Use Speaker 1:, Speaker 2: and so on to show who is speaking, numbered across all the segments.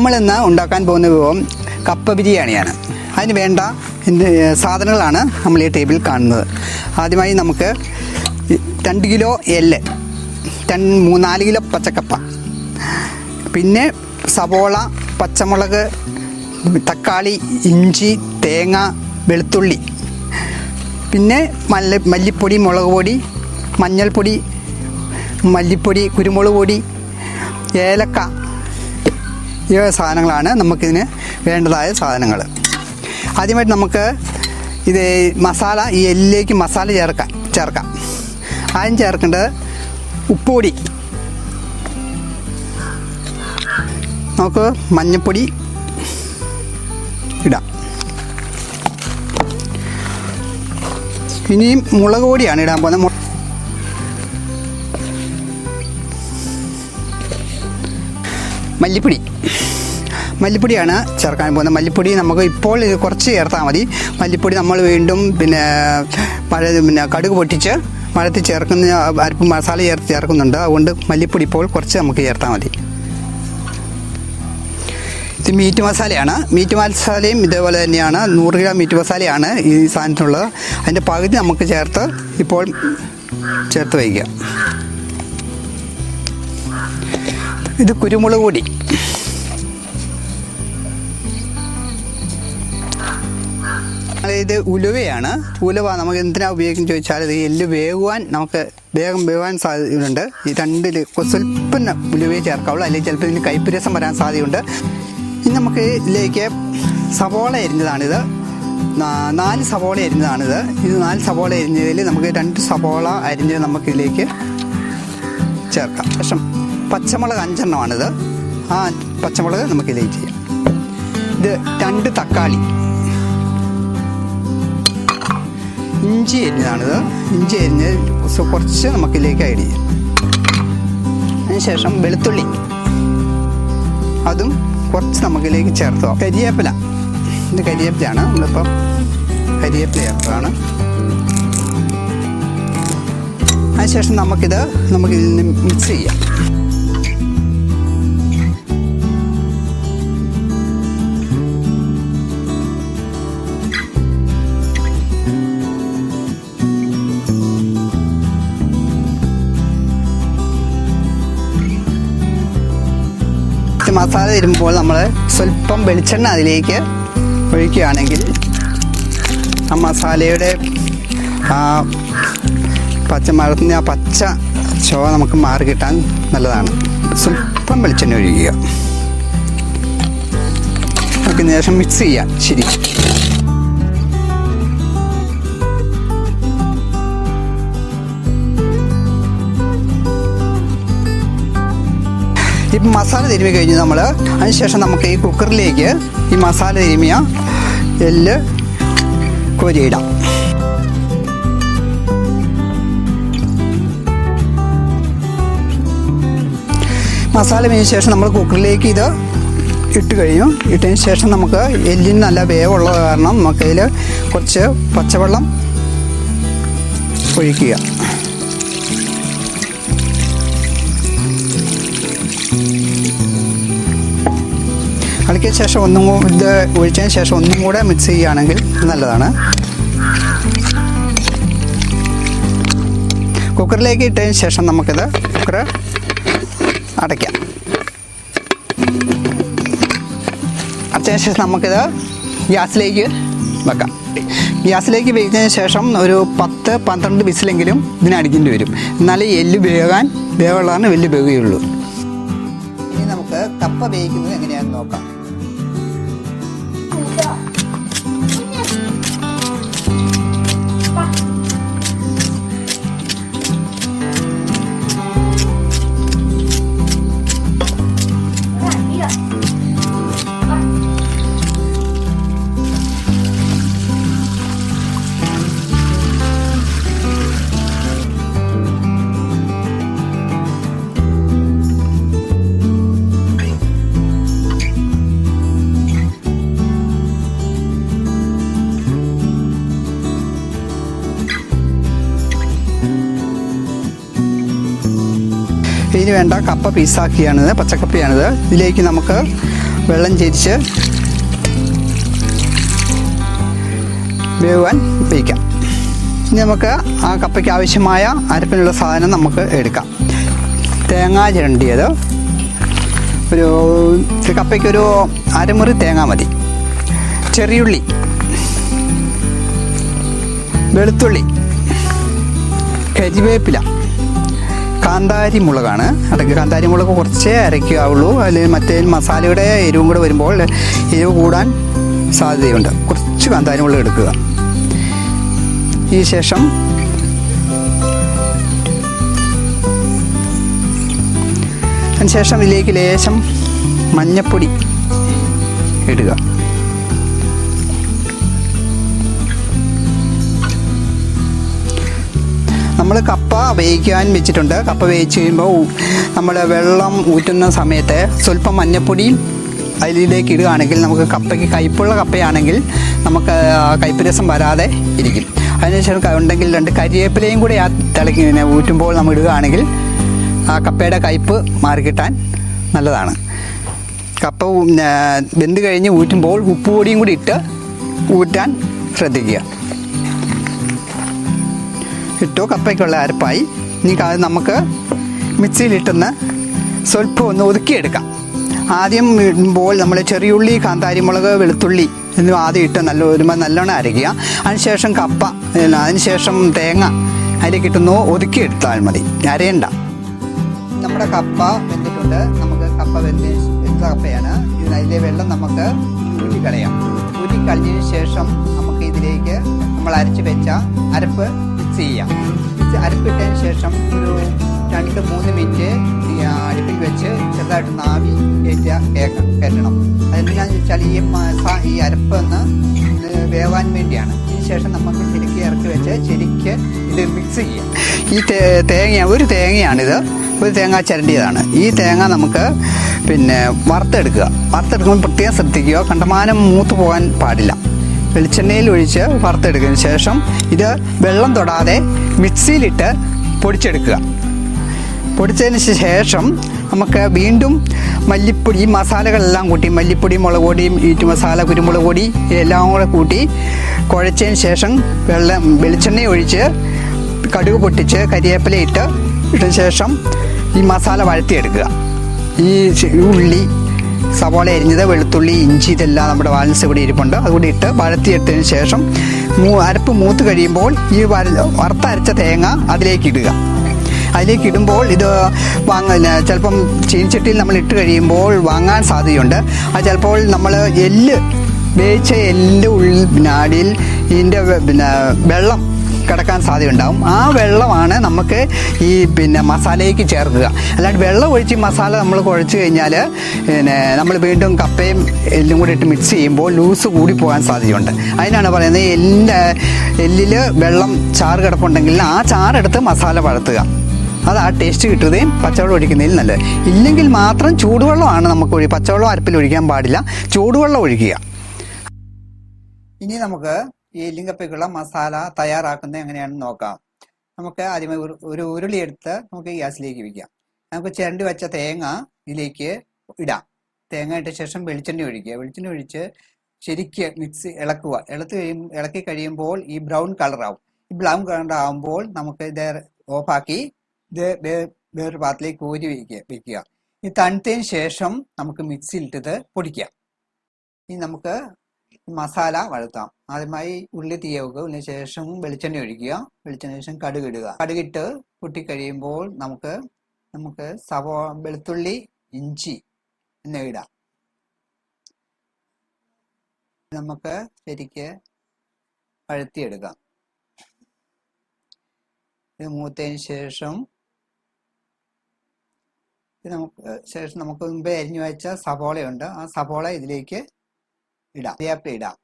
Speaker 1: നമ്മളിന്ന് ഉണ്ടാക്കാൻ പോകുന്ന വിഭവം കപ്പ ബിരിയാണിയാണ്. അതിന് വേണ്ട സാധനങ്ങളാണ് നമ്മൾ ഈ ടേബിളിൽ കാണുന്നത്. ആദ്യമായി നമുക്ക് 2 കിലോ എല്ല്, 4 കിലോ പച്ചക്കപ്പ, പിന്നെ സവോള, പച്ചമുളക്, തക്കാളി, ഇഞ്ചി, തേങ്ങ, വെളുത്തുള്ളി, പിന്നെ മല്ലിപ്പൊടി, മുളക് പൊടി, മഞ്ഞൾപ്പൊടി, മല്ലിപ്പൊടി, കുരുമുളക് പൊടി, ഏലക്ക, ഇവ സാധനങ്ങളാണ് നമുക്കിതിന് വേണ്ടതായ സാധനങ്ങൾ. ആദ്യമായിട്ട് നമുക്ക് ഇത് മസാല, ഈ എല്ലിലേക്ക് മസാല ചേർക്കാം. ആദ്യം ചേർക്കേണ്ടത് ഉപ്പുപൊടി, നമുക്ക് മഞ്ഞൾപ്പൊടി ഇടാം. ഇനിയും മുളക് പൊടിയാണ് ഇടാൻ പോകുന്നത്. മല്ലിപ്പൊടിയാണ് ചേർക്കാൻ പോകുന്നത്. മല്ലിപ്പൊടി നമുക്ക് ഇപ്പോൾ കുറച്ച് ചേർത്താൽ മതി. മല്ലിപ്പൊടി നമ്മൾ വീണ്ടും പിന്നെ കടുക് പൊട്ടിച്ച് മഴത്തിൽ ചേർക്കുന്ന അരപ്പ് മസാല ചേർക്കുന്നുണ്ട്. അതുകൊണ്ട് മല്ലിപ്പൊടി ഇപ്പോൾ കുറച്ച് നമുക്ക് ചേർത്താൽ മതി. ഇത് മീറ്റ് മസാലയാണ്. മീറ്റ് മസാലയും ഇതേപോലെ തന്നെയാണ്. 100 ഗ്രാം മീറ്റ് മസാലയാണ് ഈ സാധനത്തിനുള്ളത്. അതിൻ്റെ പകുതി നമുക്ക് ചേർത്ത് വയ്ക്കുക. ഇത് കുരുമുളക് പൊടി, ഇത് ഉലുവയാണ്. ഉലുവ നമുക്ക് എന്തിനാണ് ഉപയോഗിക്കുന്നത് ചോദിച്ചാൽ, ഇത് എല്ല് നമുക്ക് വേഗം വേവാൻ സാധ്യതയുണ്ട്. ഈ 2 സ്വല്പം ഉലുവയെ ചേർക്കാവുള്ളൂ, അല്ലെങ്കിൽ ചിലപ്പോൾ ഇതിന് കയ്പ്പ് രസം വരാൻ സാധ്യതയുണ്ട്. ഇനി നമുക്ക് ഇതിലേക്ക് സവോള അരിഞ്ഞതാണിത്. 4 സവോള അരിഞ്ഞതാണിത്. ഇത് 4 സവോള അരിഞ്ഞതിൽ നമുക്ക് 2 സവോള അരിഞ്ഞ് നമുക്കിതിലേക്ക് ചേർക്കാം. ശേഷം പച്ചമുളക് 5 എണ്ണമാണിത്. ആ പച്ചമുളക് നമുക്കിതിലേക്ക് ചെയ്യാം. ഇത് 2 തക്കാളി, ഇഞ്ചി അരിഞ്ഞതാണിത്. ഇഞ്ചി അരിഞ്ഞ് കുറച്ച് നമുക്കിതിലേക്ക് ആഡ് ചെയ്യാം. അതിനുശേഷം വെളുത്തുള്ളി, അതും കുറച്ച് നമുക്കിതിലേക്ക് ചേർത്തോ. കരിവേപ്പില, ഇത് കരിവേപ്പിലയാണ്. നമ്മളിപ്പം കരിവേപ്പില ചേർത്തതാണ്. അതിനുശേഷം നമുക്കിതിൽ നിന്ന് മിക്സ് ചെയ്യാം. മസാല തരുമ്പോൾ നമ്മൾ സ്വല്പം വെളിച്ചെണ്ണ അതിലേക്ക് ഒഴിക്കുകയാണെങ്കിൽ ആ മസാലയുടെ മരത്തിൻ്റെ ആ പച്ച ചുവ നമുക്ക് മാറി കിട്ടാൻ നല്ലതാണ്. സ്വല്പം വെളിച്ചെണ്ണ ഒഴിക്കുക. നമുക്ക് ശേഷം മിക്സ് ചെയ്യാം. ശരി, ഇപ്പം മസാല തിരുമ്മി കഴിഞ്ഞ് അതിനുശേഷം നമുക്ക് ഈ കുക്കറിലേക്ക് ഈ മസാല തിരുമ്മിയ എല്ല് കോരിയിടാം. മസാല കഴിഞ്ഞ ശേഷം നമ്മൾ കുക്കറിലേക്ക് ഇത് ഇട്ട് കഴിഞ്ഞു. ഇട്ടതിന് ശേഷം നമുക്ക് എല്ലിന് നല്ല വേവുള്ളത് കാരണം നമുക്കതിൽ കുറച്ച് പച്ചവെള്ളം ഒഴിക്കുക. കളിക്കിയ ശേഷം ഇത് ഒഴിച്ചതിന് ശേഷം ഒന്നും കൂടെ മിക്സ് ചെയ്യുകയാണെങ്കിൽ നല്ലതാണ്. കുക്കറിലേക്ക് ഇട്ടതിന് ശേഷം നമുക്കിത് കുക്കർ അടയ്ക്കാം. അടച്ചതിന് ശേഷം നമുക്കിത് ഗ്യാസിലേക്ക് വെക്കാം. ഗ്യാസിലേക്ക് വെച്ചതിന് ശേഷം ഒരു 10-12 വിസിലെങ്കിലും ഇതിനടിക്കേണ്ടി വരും. എന്നാലേ എല്ല് വേവുള്ളതാണ് വലിയ വേവുകയുള്ളൂ. ഇനി നമുക്ക് കപ്പ വേവിക്കുന്നത് എങ്ങനെയാണെന്ന് നോക്കാം. ഇതിന് വേണ്ട കപ്പ പീസാക്കിയാണിത്, പച്ചക്കപ്പയാണിത്. ഇതിലേക്ക് നമുക്ക് വെള്ളം ചേരിച്ച് വേവാൻ വയ്ക്കാം. ഇനി നമുക്ക് ആ കപ്പയ്ക്ക് ആവശ്യമായ അരപ്പിനുള്ള സാധനം നമുക്ക് എടുക്കാം. തേങ്ങ ചിരണ്ടിയത് ഒരു കപ്പയ്ക്കൊരു അരമുറി തേങ്ങ മതി. ചെറിയുള്ളി, വെളുത്തുള്ളി, കരിവേപ്പില, കാന്താരി മുളകാണ്. കാന്താരി മുളക് കുറച്ചേ അരയ്ക്കാവുള്ളൂ. അതിൽ മറ്റേ മസാലയുടെ എരിവും കൂടെ വരുമ്പോൾ എരിവ് കൂടാൻ സാധ്യതയുണ്ട്. കുറച്ച് കാന്താരി മുളക് എടുക്കുക. ഈ ശേഷം അതിനുശേഷം ഇതിലേക്ക് ലേശം മഞ്ഞപ്പൊടി ഇടുക. നമ്മൾ കപ്പ വേവിക്കാൻ വെച്ചിട്ടുണ്ട്. കപ്പ വേവിച്ച് കഴിയുമ്പോൾ നമ്മൾ വെള്ളം ഊറ്റുന്ന സമയത്ത് സ്വല്പം മഞ്ഞപ്പൊടിയും അതിലേക്ക് ഇടുകയാണെങ്കിൽ നമുക്ക് കപ്പയ്ക്ക് കയ്പുള്ള കപ്പയാണെങ്കിൽ നമുക്ക് കയ്പ് രസം വരാതെ ഇരിക്കും. അതിനുശേഷം ഉണ്ടെങ്കിൽ 2 കരിവേപ്പിലയും കൂടി ആ തിളക്കി ഊറ്റുമ്പോൾ നമ്മൾ ഇടുകയാണെങ്കിൽ ആ കപ്പയുടെ കയ്പ് മാറിക്കിട്ടാൻ നല്ലതാണ്. കപ്പ വെന്ത് കഴിഞ്ഞ് ഊറ്റുമ്പോൾ ഉപ്പുപൊടിയും കൂടി ഇട്ട് ഊറ്റാൻ ശ്രദ്ധിക്കുക. ഇട്ടു. കപ്പയ്ക്കുള്ള അരപ്പായി. ഇനി നമുക്ക് മിക്സിയിലിട്ടൊന്ന് സ്വല്പം ഒന്ന് ഒതുക്കിയെടുക്കാം. ആദ്യം ഇടുമ്പോൾ നമ്മൾ ചെറിയുള്ളി, കാന്താരി മുളക്, വെളുത്തുള്ളി എന്നിവ ആദ്യം ഇട്ട് നല്ലോണം അരയ്ക്കുക. അതിനുശേഷം കപ്പ, അതിനുശേഷം തേങ്ങ അതിലേക്കിട്ടൊന്ന് ഒതുക്കിയെടുത്താൽ മതി, അരയണ്ട. നമ്മുടെ കപ്പ വെന്തിട്ടുണ്ട്. നമുക്ക് കപ്പ വെന്ത കപ്പയാണ്. അതിലെ വെള്ളം നമുക്ക് ഊറ്റിക്കളയാം. ഊറ്റിക്കളഞ്ഞതിന് ശേഷം നമുക്ക് ഇതിലേക്ക് നമ്മൾ അരച്ച് വെച്ച അരപ്പ് മിക്സ് ചെയ്യാം. അരപ്പിട്ടതിന് ശേഷം ഒരു 2-3 മിനിറ്റ് അടുപ്പിൽ വെച്ച് ചെറുതായിട്ട് ആവി കയറ്റണം. അതെന്തിനാന്ന് വെച്ചാൽ ഈ അരപ്പ് ഒന്ന് വേവാൻ വേണ്ടിയാണ്. ഇതിന് ശേഷം നമുക്ക് ശരിക്ക് ഇറക്കി വെച്ച് ശരിക്ക് ഇത് മിക്സ് ചെയ്യാം. ഈ ഒരു തേങ്ങയാണിത്. ഒരു തേങ്ങ ചിരണ്ടിയതാണ്. ഈ തേങ്ങ നമുക്ക് വറുത്തെടുക്കുമ്പോൾ പ്രത്യേകം ശ്രദ്ധിക്കുക. കണ്ടമാനം മൂത്ത് പോകാൻ പാടില്ല. വെളിച്ചെണ്ണയിൽ ഒഴിച്ച് വറുത്തെടുക്കുന്നതിന് ശേഷം ഇത് വെള്ളം തൊടാതെ മിക്സിയിലിട്ട് പൊടിച്ചെടുക്കുക. പൊടിച്ചതിന് ശേഷം നമുക്ക് വീണ്ടും മല്ലിപ്പൊടി, മസാലകളെല്ലാം കൂട്ടി, മല്ലിപ്പൊടി, മുളക് പൊടിയും, ഈറ്റ് മസാല, കുരുമുളക് പൊടി എല്ലാം കൂടെ കൂട്ടി കുഴച്ചതിന് ശേഷം വെളിച്ചെണ്ണ ഒഴിച്ച് കടുക് പൊട്ടിച്ച് കരിവേപ്പില ഇട്ട ശേഷം ഈ മസാല വഴറ്റിയെടുക്കുക. ഈ ഉള്ളി, സവാള അരിഞ്ഞത്, വെളുത്തുള്ളി, ഇഞ്ചി ഇതെല്ലാം നമ്മുടെ ബാലൻസ് ഇവിടെ ഇരിപ്പുണ്ട്. അതുകൂടി ഇട്ട് വഴറ്റിയെടുത്തതിന് ശേഷം അരപ്പ് മൂത്ത് കഴിയുമ്പോൾ ഈ വറുത്തരച്ച തേങ്ങ അതിലേക്ക് ഇടുക. അതിലേക്ക് ഇടുമ്പോൾ ഇത് ചിലപ്പം ചീനിച്ചട്ടിയിൽ നമ്മൾ ഇട്ട് കഴിയുമ്പോൾ വാങ്ങാൻ സാധ്യതയുണ്ട്. അത് ചിലപ്പോൾ നമ്മൾ വേവിച്ച നാടിയിൽ ഇതിൻ്റെ വെള്ളം കിടക്കാൻ സാധ്യതയുണ്ടാകും. ആ വെള്ളമാണ് നമുക്ക് ഈ മസാലയ്ക്ക് ചേർക്കുക. അല്ലാണ്ട് വെള്ളം ഒഴിച്ച് മസാല നമ്മൾ കുഴച്ച് കഴിഞ്ഞാൽ നമ്മൾ വീണ്ടും കപ്പയും എല്ലും കൂടി ഇട്ട് മിക്സ് ചെയ്യുമ്പോൾ ലൂസ് കൂടി പോകാൻ സാധ്യതയുണ്ട്. അതിനാണ് പറയുന്നത് എല്ലിൽ വെള്ളം ചാറ് കിടപ്പുണ്ടെങ്കിൽ ആ ചാറെടുത്ത് മസാല വഴത്തുക. അത് ആ ടേസ്റ്റ് കിട്ടുകയും പച്ചവെള്ളം ഒഴിക്കുന്നതിൽ നല്ലത്. ഇല്ലെങ്കിൽ മാത്രം ചൂടുവെള്ളമാണ് നമുക്ക് പച്ചവെള്ളം അരപ്പിൽ ഒഴിക്കാൻ പാടില്ല, ചൂടുവെള്ളം ഒഴിക്കുക. ഇനി നമുക്ക് ഈ എല്ലിങ്കപ്പയ്ക്കുള്ള മസാല തയ്യാറാക്കുന്നത് എങ്ങനെയാണെന്ന് നോക്കാം. നമുക്ക് ആദ്യമേ ഒരു ഉരുളി എടുത്ത് നമുക്ക് ഗ്യാസിലേക്ക് വയ്ക്കാം. നമുക്ക് ചിരണ്ടി വെച്ച തേങ്ങ ഇതിലേക്ക് ഇടാം. തേങ്ങ ഇട്ട ശേഷം വെളിച്ചെണ്ണ ഒഴിക്കുക. വെളിച്ചെണ്ണ ഒഴിച്ച് ശരിക്ക് ഇളക്കുക. ഇളക്കി കഴിയുമ്പോൾ ഈ ബ്രൗൺ കളറാവും. ഈ ബ്രൗൺ കളർ ആകുമ്പോൾ നമുക്ക് ഇത് ഓഫാക്കി ഇത് വേറൊരു പാത്രത്തിലേക്ക് കോരി വയ്ക്കുക. ഈ തണുത്തതിന് ശേഷം നമുക്ക് മിക്സിയിലിട്ടത് പൊടിക്കാം. ഇനി നമുക്ക് മസാല വഴത്താം. ആദ്യമായി ഉള്ളി തീയാവുക. അതിന് ശേഷം വെളിച്ചെണ്ണ ഒഴിക്കുക. വെളിച്ചെണ്ണ ശേഷം കടുകിടുക. കടുകിട്ട് പൊട്ടിക്കഴിയുമ്പോൾ നമുക്ക് വെളുത്തുള്ളി, ഇഞ്ചി എന്നിവ ഇടാം. നമുക്ക് ശരിക്ക് വഴത്തിയെടുക്കാം. ഇത് മൂത്തതിന് ശേഷം നമുക്ക് മുമ്പേ അരിഞ്ഞു വെച്ച സവോളയുണ്ട്. ആ സവോള ഇതിലേക്ക് ഇടാം.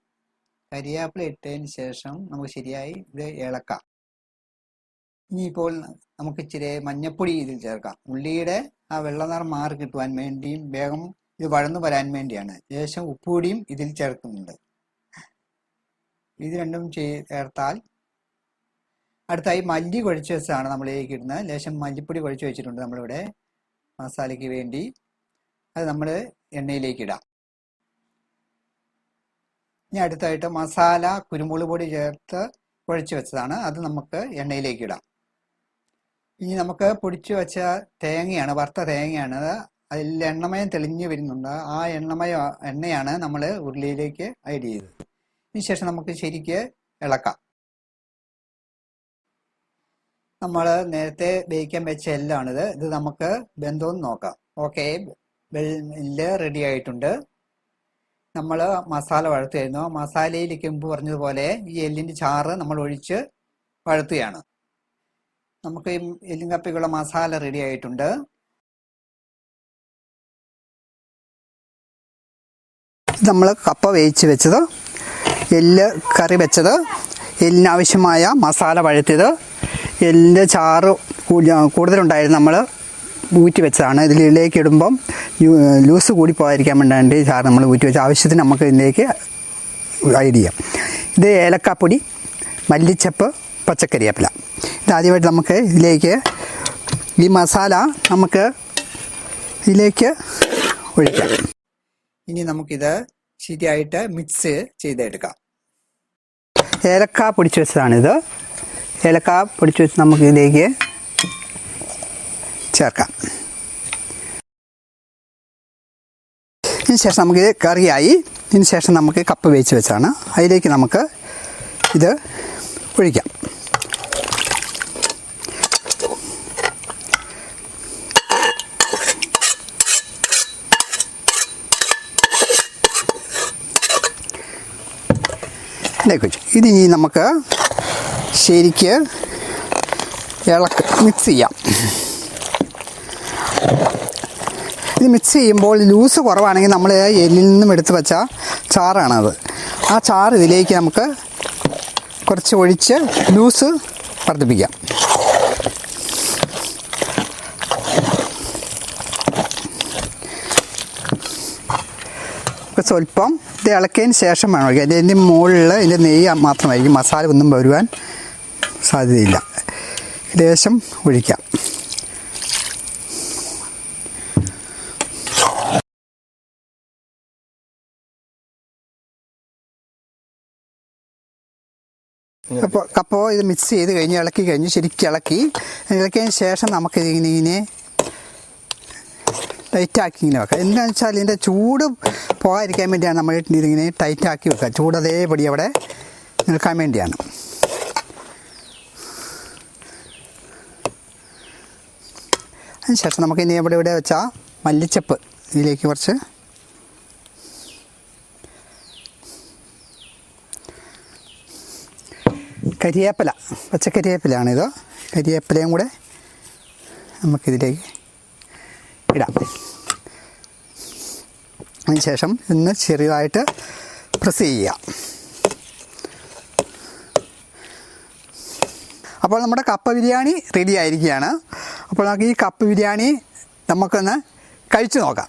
Speaker 1: കരിവേപ്പില ഇട്ടതിന് ശേഷം നമുക്ക് ശരിയായി ഇത് ഇളക്കാം. ഇനിയിപ്പോൾ നമുക്ക് ഇച്ചിരി മഞ്ഞപ്പൊടി ഇതിൽ ചേർക്കാം. ഉള്ളിയുടെ ആ വെള്ള നിറം മാറി കിട്ടുവാൻ വേണ്ടിയും വേഗം ഇത് വഴന്നു വരാൻ വേണ്ടിയാണ്. ശേഷം ഉപ്പുപൊടിയും ഇതിൽ ചേർക്കുന്നുണ്ട്. ഇത് രണ്ടും ചേർത്താൽ അടുത്തായി മല്ലി കുഴച്ച് വെച്ചാണ് നമ്മളിലേക്ക് ഇടുന്നത്. ലേശം മല്ലിപ്പൊടി കുഴച്ച് വെച്ചിട്ടുണ്ട് നമ്മളിവിടെ മസാലയ്ക്ക് വേണ്ടി. അത് നമ്മൾ എണ്ണയിലേക്ക് ഇടാം. ഇനി അടുത്തായിട്ട് മസാല കുരുമുളക് പൊടി ചേർത്ത് കുഴച്ച് വെച്ചതാണ്, അത് നമുക്ക് എണ്ണയിലേക്ക് ഇടാം. ഇനി നമുക്ക് പൊടിച്ചു വെച്ച തേങ്ങയാണ്, വറുത്ത തേങ്ങയാണ്. അതിൽ എണ്ണമയം തെളിഞ്ഞു വരുന്നുണ്ട്. ആ എണ്ണയാണ് നമ്മൾ ഉരുളിയിലേക്ക് ആഡ് ചെയ്തത്. ഇതിന് ശേഷം നമുക്ക് ശരിക്ക് ഇളക്കാം. നമ്മൾ നേരത്തെ വേവിക്കാൻ വെച്ച എല്ലാണിത്. ഇത് നമുക്ക് ബന്ധവും നോക്കാം. ഓക്കെ, എല്ല് റെഡി ആയിട്ടുണ്ട്. നമ്മൾ മസാല വഴത്തുമായിരുന്നു. മസാലയിലേക്ക് മുമ്പ് പറഞ്ഞതുപോലെ ഈ എല്ലിൻ്റെ ചാറ് നമ്മൾ ഒഴിച്ച് വഴത്തുകയാണ്. നമുക്ക് ഈ എല്ലും കപ്പയ്ക്കുള്ള മസാല റെഡി ആയിട്ടുണ്ട്. നമ്മൾ കപ്പ വേവിച്ച് വെച്ചത്, എല്ല് കറി വെച്ചത്, എല്ലിനാവശ്യമായ മസാല വഴറ്റിയത്, എല്ലിൻ്റെ ചാറ് കൂടുതലുണ്ടായിരുന്നു നമ്മൾ ഊറ്റി വെച്ചതാണ്. ഇതിലേക്ക് ഇടുമ്പം ലൂസ് കൂടി പോകാതിരിക്കാൻ വേണ്ടി ചാറ് നമ്മൾ ഊറ്റി വെച്ച ആവശ്യത്തിന് നമുക്ക് ഇതിലേക്ക് ആഡ് ചെയ്യാം. ഇത് ഏലക്കാപ്പൊടി, മല്ലിച്ചപ്പ്, പച്ചക്കറിവേപ്പില. ഇതാദ്യമായിട്ട് നമുക്ക് ഇതിലേക്ക് ഈ മസാല നമുക്ക് ഇതിലേക്ക് ഒഴിക്കാം. ഇനി നമുക്കിത് ശരിയായിട്ട് മിക്സ് ചെയ്തെടുക്കാം. ഏലക്ക പൊടിച്ച് വെച്ചതാണിത്. ഏലക്ക പൊടിച്ച് വെച്ച് നമുക്ക് ഇതിലേക്ക് ചേർക്കാം. ഇതിന് ശേഷം നമുക്കിത് കറിയായി. ഇതിന് ശേഷം നമുക്ക് കപ്പ വേവിച്ച് വെച്ചാണ്, അതിലേക്ക് നമുക്ക് ഇത് ഒഴിക്കാം. ഇത് ഇനി നമുക്ക് ശരിക്ക് മിക്സ് ചെയ്യാം. ഇത് മിക്സ് ചെയ്യുമ്പോൾ ലൂസ് കുറവാണെങ്കിൽ നമ്മൾ എല്ലിൽ നിന്നും എടുത്ത് വെച്ച ചാറാണത്. ആ ചാറ് ഇതിലേക്ക് നമുക്ക് കുറച്ച് ഒഴിച്ച് ലൂസ് വർദ്ധിപ്പിക്കാം. സ്വല്പം ഇത് ഇളക്കിയതിന് ശേഷം വേണം ഒഴിക്കാൻ. ഇതിൻ്റെ മുകളിൽ ഇതിൻ്റെ നെയ്യ് മാത്രമായിരിക്കും, മസാല ഒന്നും വരുവാൻ സാധ്യതയില്ല. ലേശം ഒഴിക്കാം. അപ്പോൾ കപ്പ ഇത് മിക്സ് ചെയ്ത് കഴിഞ്ഞ് ഇളക്കി കഴിഞ്ഞ് ശരിക്കും ഇളക്കിയതിന് ശേഷം നമുക്കിതിങ്ങനെ ടൈറ്റാക്കി ഇങ്ങനെ വെക്കാം. എന്താണെന്ന് വെച്ചാൽ ഇതിൻ്റെ ചൂട് പോകാതിരിക്കാൻ വേണ്ടിയാണ് നമ്മൾ ഇതിങ്ങനെ ടൈറ്റാക്കി വെക്കുക. ചൂട് അതേപടി അവിടെ നിൽക്കാൻ വേണ്ടിയാണ്. അതിനുശേഷം നമുക്ക് ഇനി ഇവിടെ വെച്ചാൽ മല്ലിച്ചപ്പ് ഇതിലേക്ക് കുറച്ച് കരിവേപ്പില, പച്ചക്കരിവേപ്പിലാണിത്. കരിവേപ്പിലയും കൂടെ നമുക്കിതിലേക്ക് ഇടാം. അതിനുശേഷം ഇന്ന് ചെറുതായിട്ട് പ്രസ് ചെയ്യുക. അപ്പോൾ നമ്മുടെ കപ്പ ബിരിയാണി റെഡി ആയിരിക്കുകയാണ്. അപ്പോൾ നമുക്ക് ഈ കപ്പ ബിരിയാണി നമുക്കൊന്ന് കഴിച്ചു നോക്കാം.